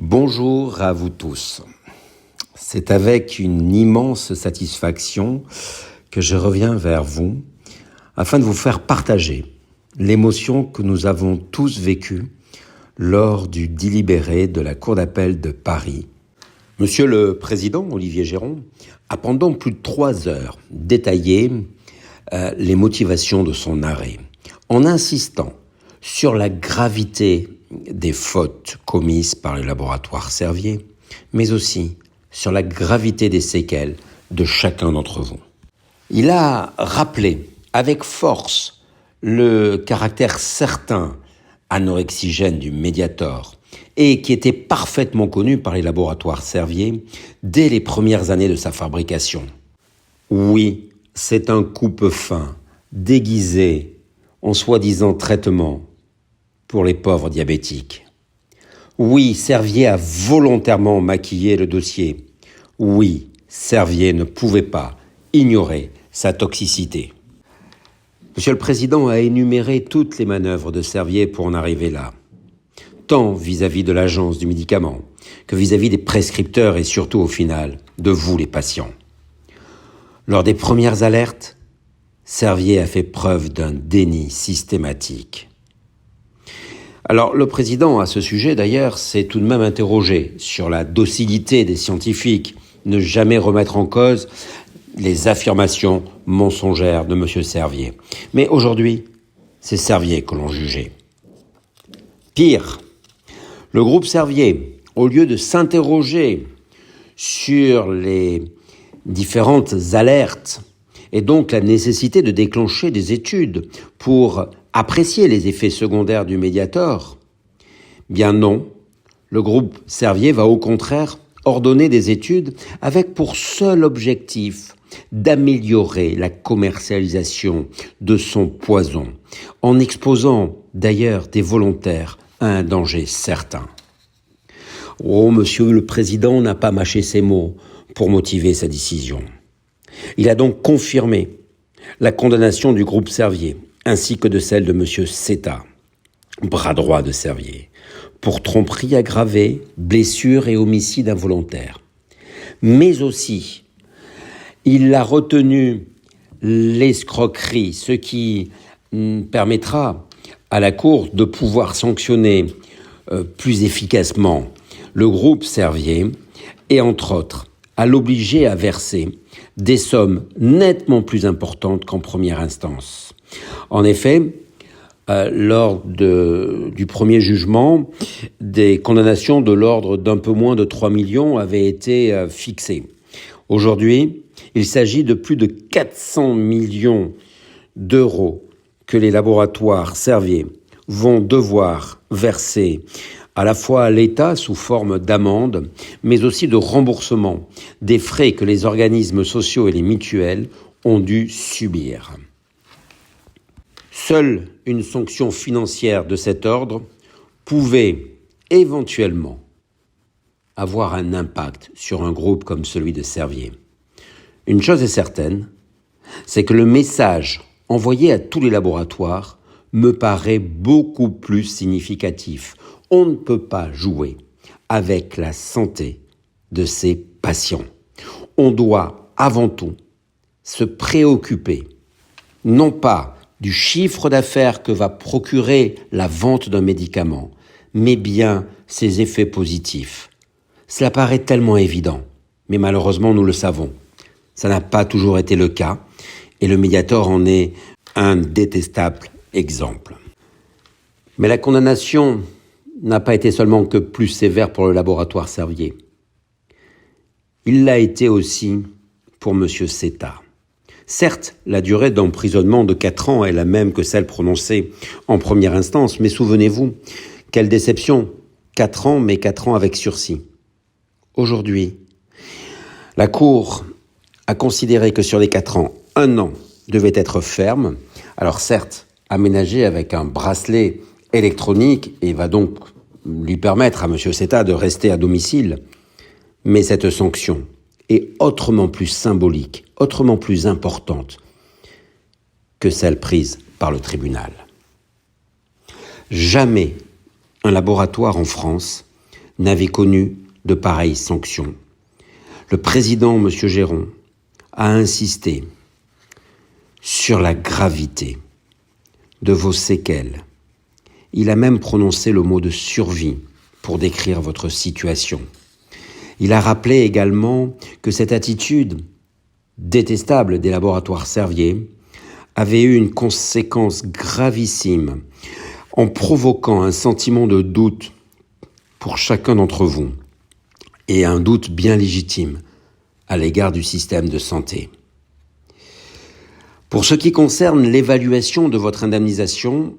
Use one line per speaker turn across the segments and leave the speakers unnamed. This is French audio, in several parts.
Bonjour à vous tous. C'est avec une immense satisfaction que je reviens vers vous afin de vous faire partager l'émotion que nous avons tous vécue lors du délibéré de la Cour d'appel de Paris. Monsieur le Président, Olivier Géron, a pendant plus de 3 heures détaillé les motivations de son arrêt, en insistant sur la gravité des fautes commises par le laboratoire Servier, mais aussi sur la gravité des séquelles de chacun d'entre vous. Il a rappelé avec force le caractère certain anorexigène du Mediator et qui était parfaitement connu par les laboratoires Servier dès les premières années de sa fabrication. Oui, c'est un coupe-faim déguisé en soi-disant traitement pour les pauvres diabétiques. Oui, Servier a volontairement maquillé le dossier. Oui, Servier ne pouvait pas ignorer sa toxicité. Monsieur le Président a énuméré toutes les manœuvres de Servier pour en arriver là, tant vis-à-vis de l'agence du médicament que vis-à-vis des prescripteurs et surtout au final de vous les patients. Lors des premières alertes, Servier a fait preuve d'un déni systématique. Alors, le président, à ce sujet d'ailleurs, s'est tout de même interrogé sur la docilité des scientifiques, ne jamais remettre en cause les affirmations mensongères de M. Servier. Mais aujourd'hui, c'est Servier que l'on jugeait. Pire, le groupe Servier, au lieu de s'interroger sur les différentes alertes et donc la nécessité de déclencher des études pour apprécier les effets secondaires du Mediator, bien non, le groupe Servier va au contraire ordonner des études avec pour seul objectif d'améliorer la commercialisation de son poison, en exposant d'ailleurs des volontaires à un danger certain. Oh, monsieur le Président n'a pas mâché ses mots pour motiver sa décision. Il a donc confirmé la condamnation du groupe Servier, ainsi que de celle de M. Seta, bras droit de Servier, pour tromperie aggravée, blessure et homicide involontaire. Mais aussi, il a retenu l'escroquerie, ce qui permettra à la Cour de pouvoir sanctionner plus efficacement le groupe Servier et, entre autres, à l'obliger à verser des sommes nettement plus importantes qu'en première instance. En effet, lors du premier jugement, des condamnations de l'ordre d'un peu moins de 3 millions avaient été fixées. Aujourd'hui, il s'agit de plus de 400 millions d'euros que les laboratoires Servier vont devoir verser à la fois à l'État sous forme d'amende, mais aussi de remboursement des frais que les organismes sociaux et les mutuelles ont dû subir. Seule une sanction financière de cet ordre pouvait éventuellement avoir un impact sur un groupe comme celui de Servier. Une chose est certaine, c'est que le message envoyé à tous les laboratoires me paraît beaucoup plus significatif. On ne peut pas jouer avec la santé de ses patients. On doit avant tout se préoccuper, non pas du chiffre d'affaires que va procurer la vente d'un médicament, mais bien ses effets positifs. Cela paraît tellement évident, mais malheureusement nous le savons. Ça n'a pas toujours été le cas, et le Mediator en est un détestable exemple. Mais la condamnation n'a pas été seulement que plus sévère pour le laboratoire Servier. Il l'a été aussi pour M. Seta. Certes, la durée d'emprisonnement de 4 ans est la même que celle prononcée en première instance, mais souvenez-vous, quelle déception, 4 ans, mais 4 ans avec sursis. Aujourd'hui, la Cour a considéré que sur les 4 ans, 1 an devait être ferme, alors certes, aménagé avec un bracelet électronique et va donc lui permettre à M. Seta de rester à domicile. Mais cette sanction est autrement plus symbolique, autrement plus importante que celle prise par le tribunal. Jamais un laboratoire en France n'avait connu de pareilles sanctions. Le président, M. Géron, a insisté sur la gravité de vos séquelles. Il a même prononcé le mot de survie pour décrire votre situation. Il a rappelé également que cette attitude détestable des laboratoires Servier avait eu une conséquence gravissime en provoquant un sentiment de doute pour chacun d'entre vous et un doute bien légitime à l'égard du système de santé. Pour ce qui concerne l'évaluation de votre indemnisation,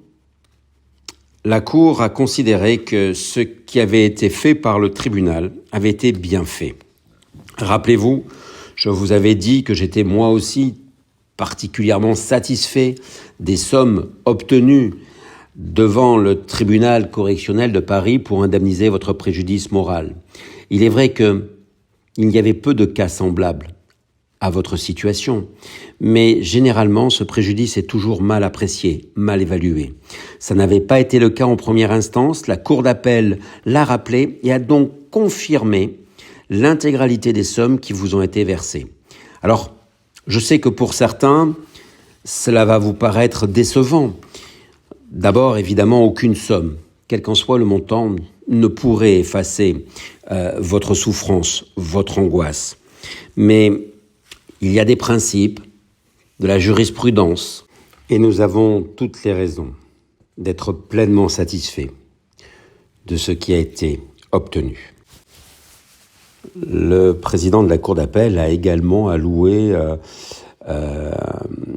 la Cour a considéré que ce qui avait été fait par le tribunal avait été bien fait. Rappelez-vous, je vous avais dit que j'étais moi aussi particulièrement satisfait des sommes obtenues devant le tribunal correctionnel de Paris pour indemniser votre préjudice moral. Il est vrai qu'il y avait peu de cas semblables à votre situation, mais généralement ce préjudice est toujours mal apprécié, mal évalué. Ça n'avait pas été le cas en première instance, la Cour d'appel l'a rappelé et a donc confirmé l'intégralité des sommes qui vous ont été versées. Alors, je sais que pour certains, cela va vous paraître décevant. D'abord, évidemment, aucune somme, quel qu'en soit le montant, ne pourrait effacer votre souffrance, votre angoisse. Mais il y a des principes, de la jurisprudence, et nous avons toutes les raisons d'être pleinement satisfaits de ce qui a été obtenu. Le président de la Cour d'appel a également alloué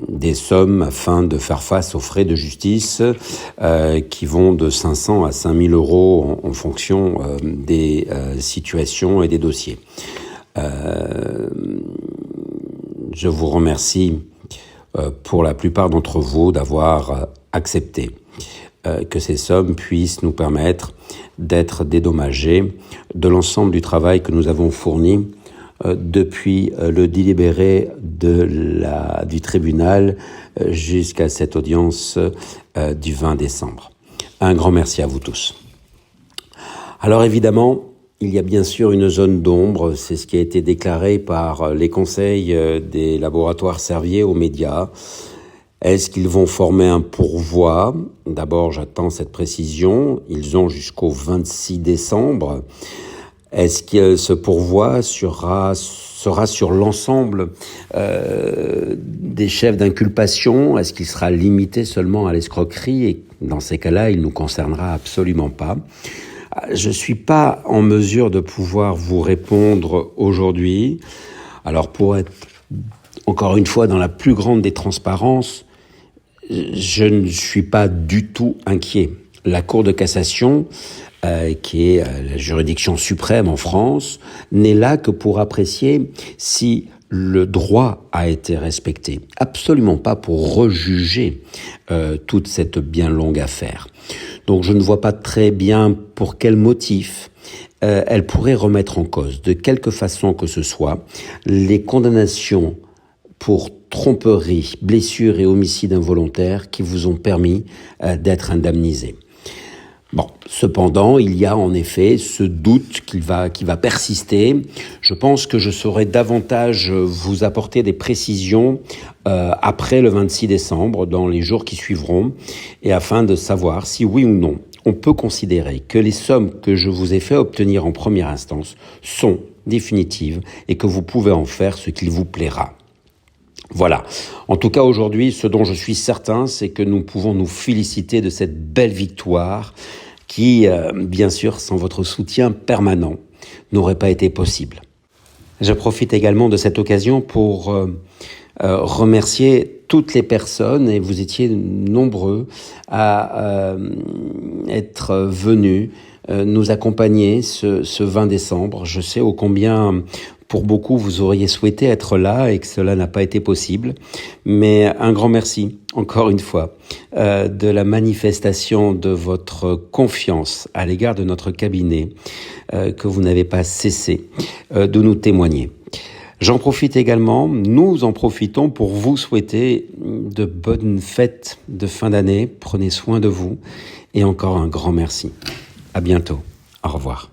des sommes afin de faire face aux frais de justice qui vont de 500 à 5000 euros en fonction des situations et des dossiers. Je vous remercie pour la plupart d'entre vous d'avoir accepté que ces sommes puissent nous permettre d'être dédommagés de l'ensemble du travail que nous avons fourni depuis le délibéré du tribunal jusqu'à cette audience du 20 décembre. Un grand merci à vous tous. Alors évidemment, il y a bien sûr une zone d'ombre, c'est ce qui a été déclaré par les conseils des laboratoires Servier aux médias. Est-ce qu'ils vont former un pourvoi ? D'abord, j'attends cette précision. Ils ont jusqu'au 26 décembre. Est-ce que ce pourvoi sera sur l'ensemble des chefs d'inculpation ? Est-ce qu'il sera limité seulement à l'escroquerie ? Et dans ces cas-là, il ne nous concernera absolument pas. Je ne suis pas en mesure de pouvoir vous répondre aujourd'hui. Alors pour être encore une fois dans la plus grande des transparences, je ne suis pas du tout inquiet. La Cour de cassation, qui est la juridiction suprême en France, n'est là que pour apprécier si le droit a été respecté. Absolument pas pour rejuger toute cette bien longue affaire. Donc je ne vois pas très bien pour quel motif elle pourrait remettre en cause, de quelque façon que ce soit, les condamnations pour tromperie, blessure et homicide involontaire qui vous ont permis d'être indemnisés. Bon, cependant, il y a en effet ce doute qui va persister. Je pense que je saurai davantage vous apporter des précisions après le 26 décembre, dans les jours qui suivront, et afin de savoir si oui ou non, on peut considérer que les sommes que je vous ai fait obtenir en première instance sont définitives et que vous pouvez en faire ce qu'il vous plaira. Voilà. En tout cas, aujourd'hui, ce dont je suis certain, c'est que nous pouvons nous féliciter de cette belle victoire qui, bien sûr, sans votre soutien permanent, n'aurait pas été possible. Je profite également de cette occasion pour remercier toutes les personnes, et vous étiez nombreux à être venus nous accompagner ce 20 décembre. Je sais ô combien, pour beaucoup, vous auriez souhaité être là et que cela n'a pas été possible. Mais un grand merci, encore une fois, de la manifestation de votre confiance à l'égard de notre cabinet que vous n'avez pas cessé de nous témoigner. J'en profite également, nous en profitons pour vous souhaiter de bonnes fêtes de fin d'année. Prenez soin de vous et encore un grand merci. À bientôt. Au revoir.